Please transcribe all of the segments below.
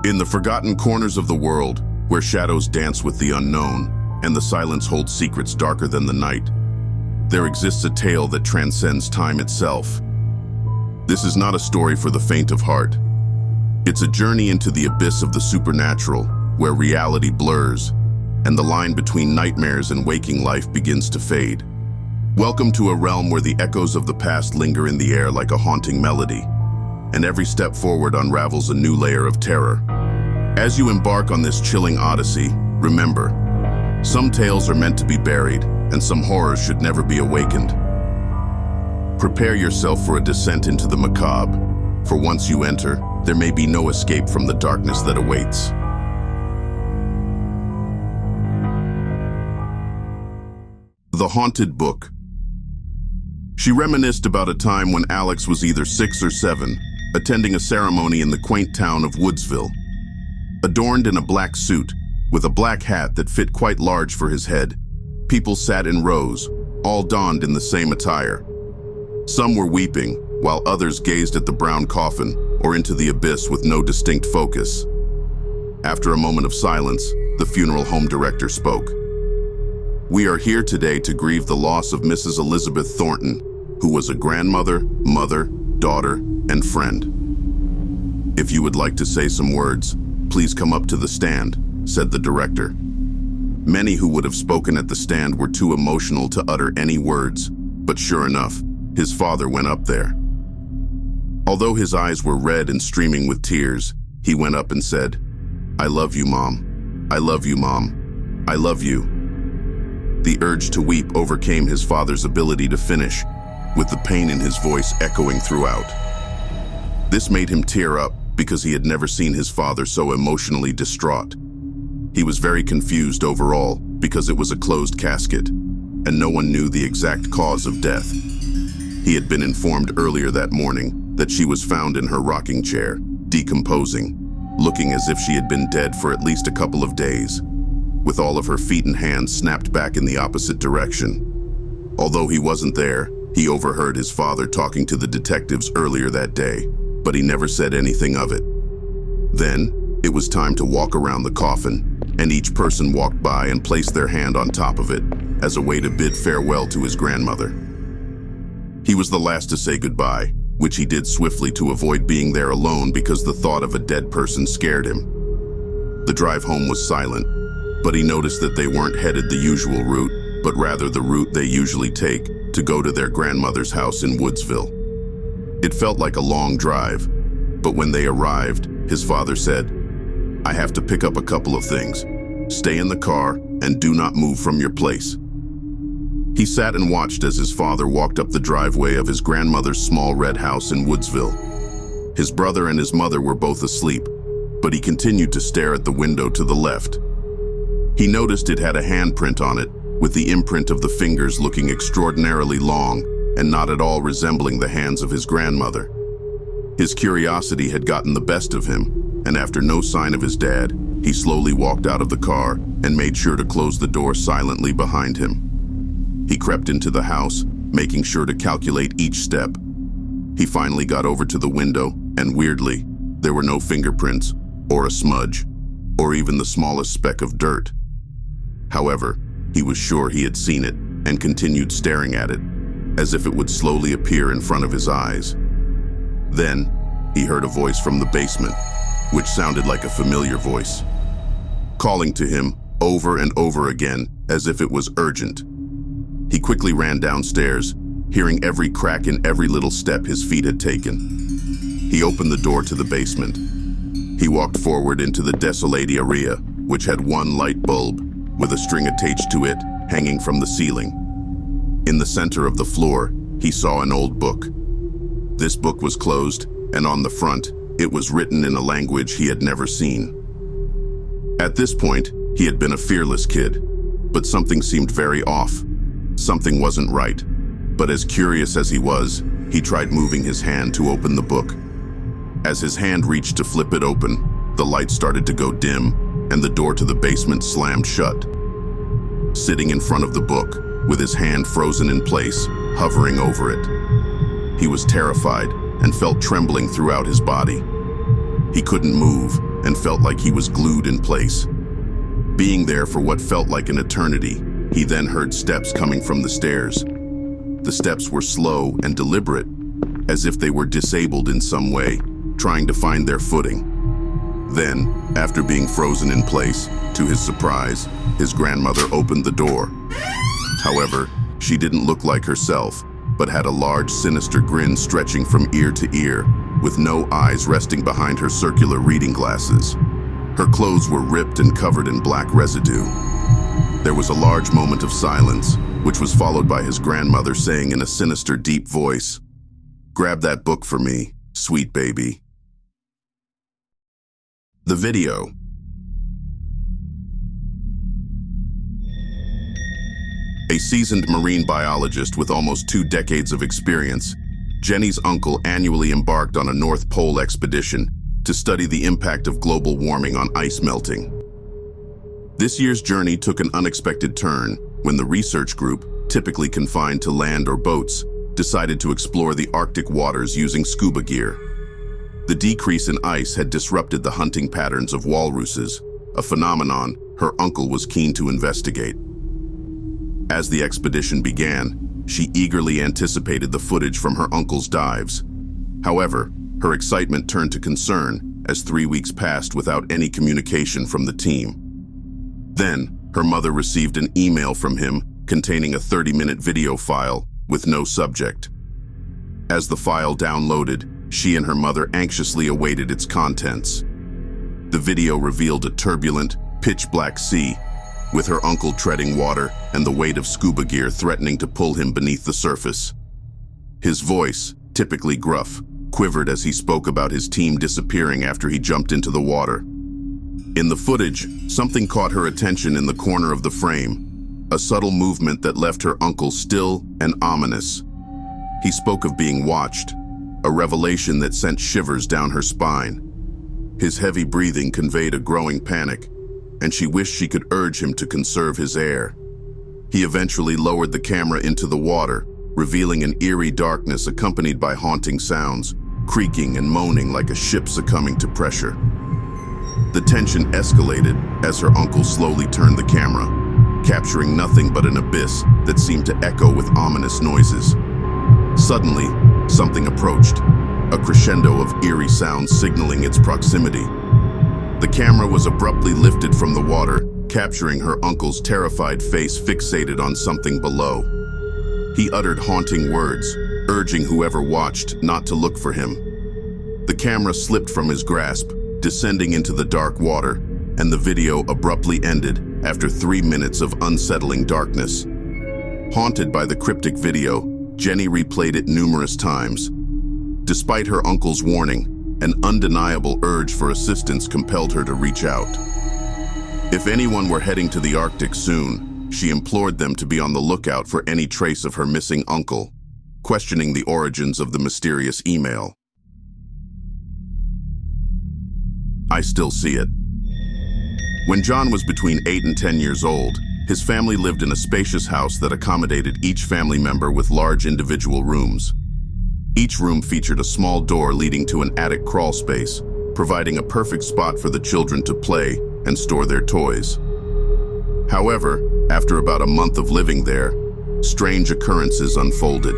In the forgotten corners of the world, where shadows dance with the unknown, and the silence holds secrets darker than the night, there exists a tale that transcends time itself. This is not a story for the faint of heart. It's a journey into the abyss of the supernatural, where reality blurs, and the line between nightmares and waking life begins to fade. Welcome to a realm where the echoes of the past linger in the air like a haunting melody, and every step forward unravels a new layer of terror. As you embark on this chilling odyssey, remember, some tales are meant to be buried, and some horrors should never be awakened. Prepare yourself for a descent into the macabre, for once you enter, there may be no escape from the darkness that awaits. The Haunted Book. She reminisced about a time when Alex was either 6 or 7, attending a ceremony in the quaint town of Woodsville. Adorned in a black suit, with a black hat that fit quite large for his head, people sat in rows, all donned in the same attire. Some were weeping, while others gazed at the brown coffin or into the abyss with no distinct focus. After a moment of silence, the funeral home director spoke. "We are here today to grieve the loss of Mrs. Elizabeth Thornton, who was a grandmother, mother, daughter, and friend. If you would like to say some words, please come up to the stand," said the director. Many who would have spoken at the stand were too emotional to utter any words, but sure enough, his father went up there. Although his eyes were red and streaming with tears, he went up and said, "I love you, Mom. I love you, Mom. I love you." The urge to weep overcame his father's ability to finish, with the pain in his voice echoing throughout. This made him tear up because he had never seen his father so emotionally distraught. He was very confused overall because it was a closed casket, and no one knew the exact cause of death. He had been informed earlier that morning that she was found in her rocking chair, decomposing, looking as if she had been dead for at least a couple of days, with all of her feet and hands snapped back in the opposite direction. Although he wasn't there, he overheard his father talking to the detectives earlier that day, but he never said anything of it. Then, it was time to walk around the coffin, and each person walked by and placed their hand on top of it as a way to bid farewell to his grandmother. He was the last to say goodbye, which he did swiftly to avoid being there alone because the thought of a dead person scared him. The drive home was silent, but he noticed that they weren't headed the usual route, but rather the route they usually take to go to their grandmother's house in Woodsville. It felt like a long drive, but when they arrived, his father said, "I have to pick up a couple of things. Stay in the car and do not move from your place." He sat and watched as his father walked up the driveway of his grandmother's small red house in Woodsville. His brother and his mother were both asleep, but he continued to stare at the window to the left. He noticed it had a handprint on it, with the imprint of the fingers looking extraordinarily long and not at all resembling the hands of his grandmother. His curiosity had gotten the best of him, and after no sign of his dad, he slowly walked out of the car and made sure to close the door silently behind him. He crept into the house, making sure to calculate each step. He finally got over to the window, and weirdly, there were no fingerprints, or a smudge, or even the smallest speck of dirt. However, he was sure he had seen it and continued staring at it, as if it would slowly appear in front of his eyes. Then, he heard a voice from the basement, which sounded like a familiar voice, calling to him over and over again as if it was urgent. He quickly ran downstairs, hearing every crack in every little step his feet had taken. He opened the door to the basement. He walked forward into the desolate area, which had one light bulb, with a string attached to it, hanging from the ceiling. In the center of the floor, he saw an old book. This book was closed, and on the front, it was written in a language he had never seen. At this point, he had been a fearless kid, but something seemed very off. Something wasn't right, but as curious as he was, he tried moving his hand to open the book. As his hand reached to flip it open, the light started to go dim, and the door to the basement slammed shut. Sitting in front of the book, with his hand frozen in place, hovering over it. He was terrified and felt trembling throughout his body. He couldn't move, and felt like he was glued in place. Being there for what felt like an eternity, he then heard steps coming from the stairs. The steps were slow and deliberate, as if they were disabled in some way, trying to find their footing. Then, after being frozen in place, to his surprise, his grandmother opened the door. However, she didn't look like herself, but had a large, sinister grin stretching from ear to ear, with no eyes resting behind her circular reading glasses. Her clothes were ripped and covered in black residue. There was a large moment of silence, which was followed by his grandmother saying in a sinister, deep voice, "Grab that book for me, sweet baby." The video. A seasoned marine biologist with almost 2 decades of experience, Jenny's uncle annually embarked on a North Pole expedition to study the impact of global warming on ice melting. This year's journey took an unexpected turn when the research group, typically confined to land or boats, decided to explore the Arctic waters using scuba gear. The decrease in ice had disrupted the hunting patterns of walruses, a phenomenon her uncle was keen to investigate. As the expedition began, she eagerly anticipated the footage from her uncle's dives. However, her excitement turned to concern as 3 weeks passed without any communication from the team. Then, her mother received an email from him containing a 30-minute video file with no subject. As the file downloaded, she and her mother anxiously awaited its contents. The video revealed a turbulent, pitch-black sea, with her uncle treading water and the weight of scuba gear threatening to pull him beneath the surface. His voice, typically gruff, quivered as he spoke about his team disappearing after he jumped into the water. In the footage, something caught her attention in the corner of the frame, a subtle movement that left her uncle still and ominous. He spoke of being watched, a revelation that sent shivers down her spine. His heavy breathing conveyed a growing panic, and she wished she could urge him to conserve his air. He eventually lowered the camera into the water, revealing an eerie darkness accompanied by haunting sounds, creaking and moaning like a ship succumbing to pressure. The tension escalated as her uncle slowly turned the camera, capturing nothing but an abyss that seemed to echo with ominous noises. Suddenly, something approached, a crescendo of eerie sounds signaling its proximity. The camera was abruptly lifted from the water, capturing her uncle's terrified face fixated on something below. He uttered haunting words, urging whoever watched not to look for him. The camera slipped from his grasp, descending into the dark water, and the video abruptly ended after 3 minutes of unsettling darkness. Haunted by the cryptic video, Jenny replayed it numerous times. Despite her uncle's warning, an undeniable urge for assistance compelled her to reach out. If anyone were heading to the Arctic soon, she implored them to be on the lookout for any trace of her missing uncle, questioning the origins of the mysterious email. I still see it. When John was between 8 and 10 years old, his family lived in a spacious house that accommodated each family member with large individual rooms. Each room featured a small door leading to an attic crawl space, providing a perfect spot for the children to play and store their toys. However, after about a month of living there, strange occurrences unfolded.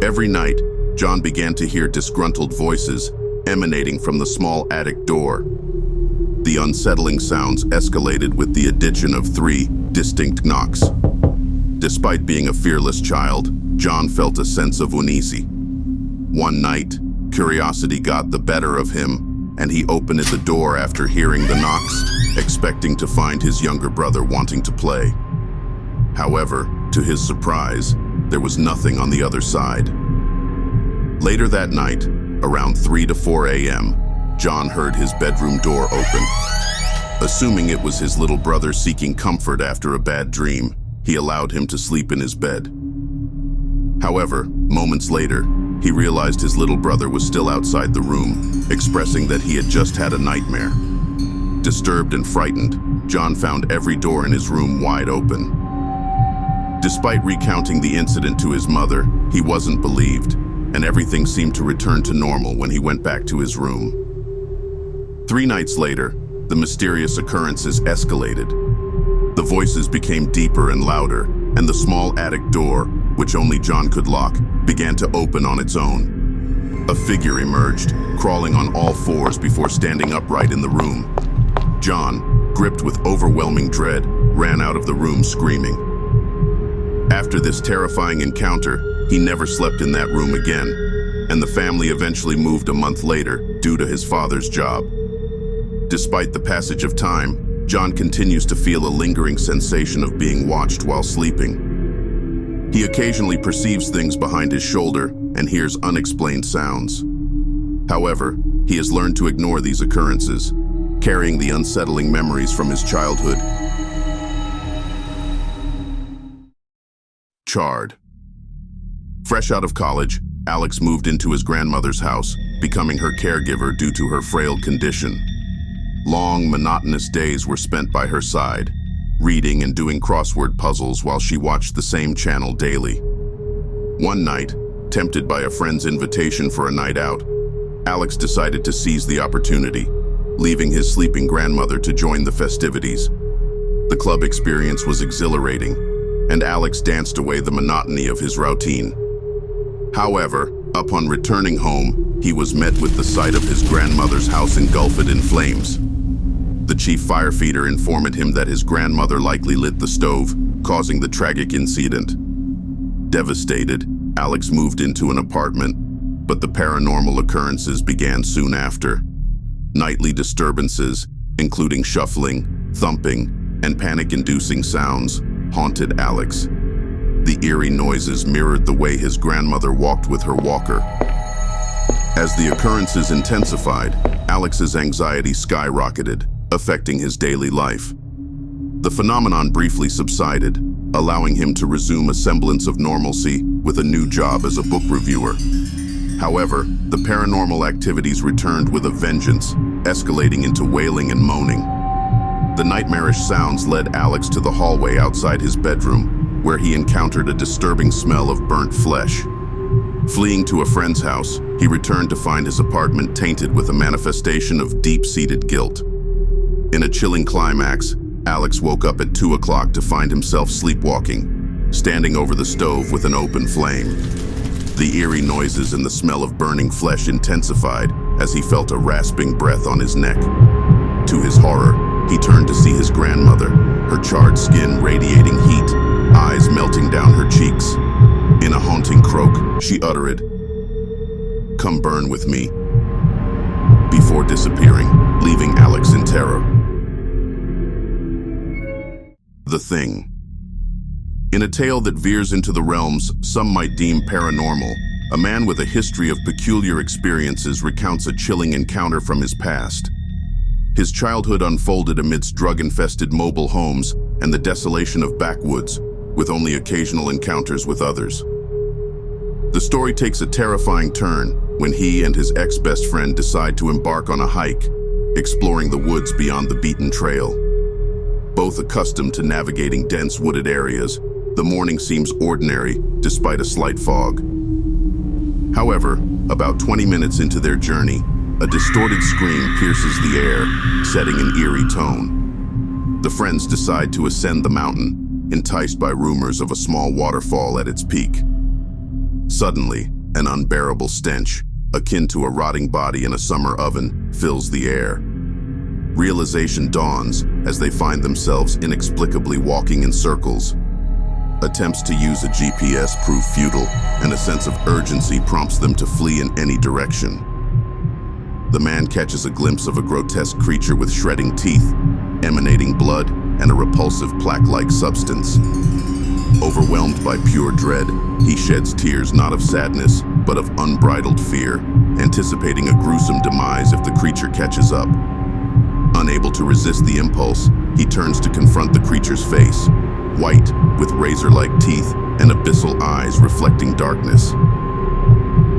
Every night, John began to hear disgruntled voices emanating from the small attic door. The unsettling sounds escalated with the addition of 3 distinct knocks. Despite being a fearless child, John felt a sense of uneasy. One night, curiosity got the better of him, and he opened the door after hearing the knocks, expecting to find his younger brother wanting to play. However, to his surprise, there was nothing on the other side. Later that night, around 3 to 4 a.m., John heard his bedroom door open. Assuming it was his little brother seeking comfort after a bad dream, he allowed him to sleep in his bed. However, moments later, he realized his little brother was still outside the room, expressing that he had just had a nightmare. Disturbed and frightened, John found every door in his room wide open. Despite recounting the incident to his mother, he wasn't believed, and everything seemed to return to normal when he went back to his room. 3 nights later, the mysterious occurrences escalated. The voices became deeper and louder, and the small attic door, which only John could lock, began to open on its own. A figure emerged, crawling on all fours before standing upright in the room. John, gripped with overwhelming dread, ran out of the room screaming. After this terrifying encounter, he never slept in that room again, and the family eventually moved a month later due to his father's job. Despite the passage of time, John continues to feel a lingering sensation of being watched while sleeping. He occasionally perceives things behind his shoulder and hears unexplained sounds. However, he has learned to ignore these occurrences, carrying the unsettling memories from his childhood. Charred. Fresh out of college, Alex moved into his grandmother's house, becoming her caregiver due to her frail condition. Long, monotonous days were spent by her side, reading and doing crossword puzzles while she watched the same channel daily. One night, tempted by a friend's invitation for a night out, Alex decided to seize the opportunity, leaving his sleeping grandmother to join the festivities. The club experience was exhilarating, and Alex danced away the monotony of his routine. However, upon returning home, he was met with the sight of his grandmother's house engulfed in flames. The chief firefighter informed him that his grandmother likely lit the stove, causing the tragic incident. Devastated, Alex moved into an apartment, but the paranormal occurrences began soon after. Nightly disturbances, including shuffling, thumping, and panic-inducing sounds, haunted Alex. The eerie noises mirrored the way his grandmother walked with her walker. As the occurrences intensified, Alex's anxiety skyrocketed, affecting his daily life. The phenomenon briefly subsided, allowing him to resume a semblance of normalcy with a new job as a book reviewer. However, the paranormal activities returned with a vengeance, escalating into wailing and moaning. The nightmarish sounds led Alex to the hallway outside his bedroom, where he encountered a disturbing smell of burnt flesh. Fleeing to a friend's house, he returned to find his apartment tainted with a manifestation of deep-seated guilt. In a chilling climax, Alex woke up at 2 o'clock to find himself sleepwalking, standing over the stove with an open flame. The eerie noises and the smell of burning flesh intensified as he felt a rasping breath on his neck. To his horror, he turned to see his grandmother, her charred skin radiating heat, eyes melting down her cheeks. In a haunting croak, she uttered, "Come burn with me," before disappearing, leaving Alex in terror. The Thing. In a tale that veers into the realms some might deem paranormal, a man with a history of peculiar experiences recounts a chilling encounter from his past. His childhood unfolded amidst drug-infested mobile homes and the desolation of backwoods, with only occasional encounters with others. The story takes a terrifying turn when he and his ex-best friend decide to embark on a hike, exploring the woods beyond the beaten trail. Both accustomed to navigating dense wooded areas, the morning seems ordinary despite a slight fog. However, about 20 minutes into their journey, a distorted scream pierces the air, setting an eerie tone. The friends decide to ascend the mountain, enticed by rumors of a small waterfall at its peak. Suddenly, an unbearable stench, akin to a rotting body in a summer oven, fills the air. Realization dawns as they find themselves inexplicably walking in circles. Attempts to use a GPS prove futile, and a sense of urgency prompts them to flee in any direction. The man catches a glimpse of a grotesque creature with shredding teeth, emanating blood, and a repulsive plaque-like substance. Overwhelmed by pure dread, he sheds tears not of sadness, but of unbridled fear, anticipating a gruesome demise if the creature catches up. Unable to resist the impulse, he turns to confront the creature's face, white, with razor-like teeth and abyssal eyes reflecting darkness.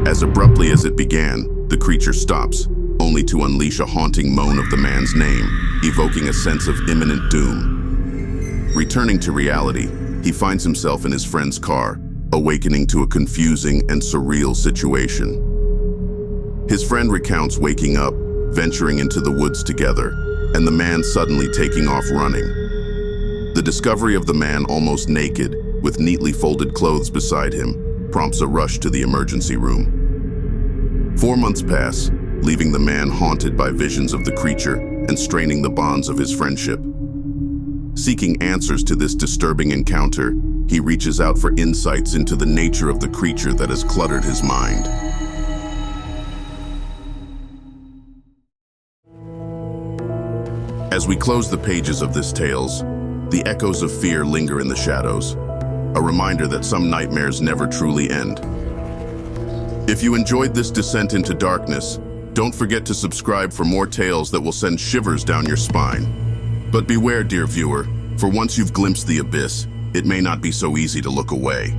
As abruptly as it began, the creature stops, only to unleash a haunting moan of the man's name, evoking a sense of imminent doom. Returning to reality, he finds himself in his friend's car, awakening to a confusing and surreal situation. His friend recounts waking up, venturing into the woods together, and the man suddenly taking off running. The discovery of the man almost naked, with neatly folded clothes beside him, prompts a rush to the emergency room. 4 months pass, leaving the man haunted by visions of the creature and straining the bonds of his friendship. Seeking answers to this disturbing encounter, he reaches out for insights into the nature of the creature that has cluttered his mind. As we close the pages of this tales, the echoes of fear linger in the shadows, a reminder that some nightmares never truly end. If you enjoyed this descent into darkness, don't forget to subscribe for more tales that will send shivers down your spine. But beware, dear viewer, for once you've glimpsed the abyss, it may not be so easy to look away.